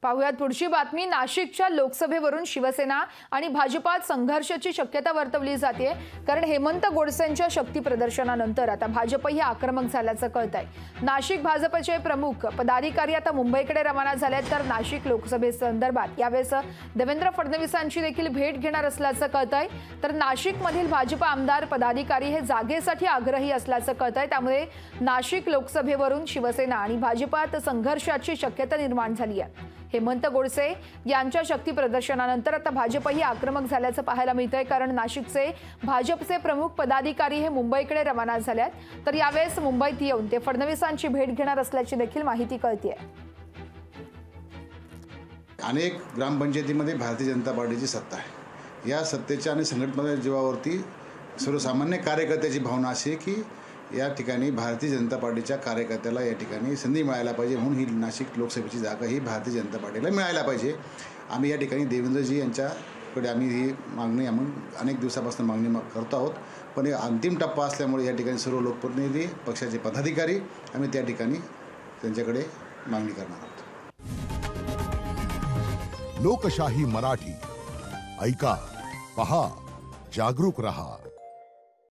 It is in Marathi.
पाहुयात पुढची बातमी। नाशिकच्या लोकसभेवरून शिवसेना आणि भाजपात संघर्षाची शक्यता वर्तवली जाते, कारण हेमंत गोडसेंच्या शक्ती प्रदर्शनानंतर आता भाजपही आक्रमक झाल्याचं कळतंय। नाशिक भाजपचे प्रमुख पदाधिकारी आता मुंबईकडे रवाना झालेत, तर नाशिक लोकसभेसंदर्भात यावेळेस देवेंद्र फडणवीसांची देखील भेट घेणार असल्याचं कळतंय। तर नाशिकमधील भाजप आमदार पदाधिकारी हे जागेसाठी आग्रही असल्याचं कळतंय, त्यामुळे नाशिक लोकसभेवरून शिवसेना आणि भाजपात संघर्षाची शक्यता निर्माण झाली आहे। हेमंत गोडसे यांच्या शक्ती प्रदर्शनानंतर आता भाजपही आक्रमक झाल्याचं पाहायला मिळतंय, कारण नाशिकचे भाजपचे प्रमुख पदाधिकारी हे मुंबईकडे रवाना झालेत, तर यावेळेस मुंबईत येऊन ते फडणवीसांची भेट घेणार असल्याची देखील माहिती कळतेय। अनेक ग्रामपंचायतीमध्ये भारतीय जनता पार्टीची सत्ता आहे। या सत्तेच्या आणि संघटनेच्या जीवावरती सर्वसामान्य कार्यकर्त्याची भावना अशी आहे की या ठिकाणी भारतीय जनता पार्टीच्या कार्यकर्त्याला या ठिकाणी संधी मिळायला पाहिजे, म्हणून ही नाशिक लोकसभेची जागा ही भारतीय जनता पार्टीला मिळायला पाहिजे। आम्ही या ठिकाणी देवेंद्रजी यांच्याकडे आम्ही ही मागणी अनेक दिवसापासून मागणी करतो आहोत, पण अंतिम टप्पा असल्यामुळे या ठिकाणी सर्व लोकप्रतिनिधी पक्षाचे पदाधिकारी आम्ही त्या ठिकाणी त्यांच्याकडे मागणी करणार आहोत। लोकशाही मराठी ऐका, पहा, जागरूक रहा।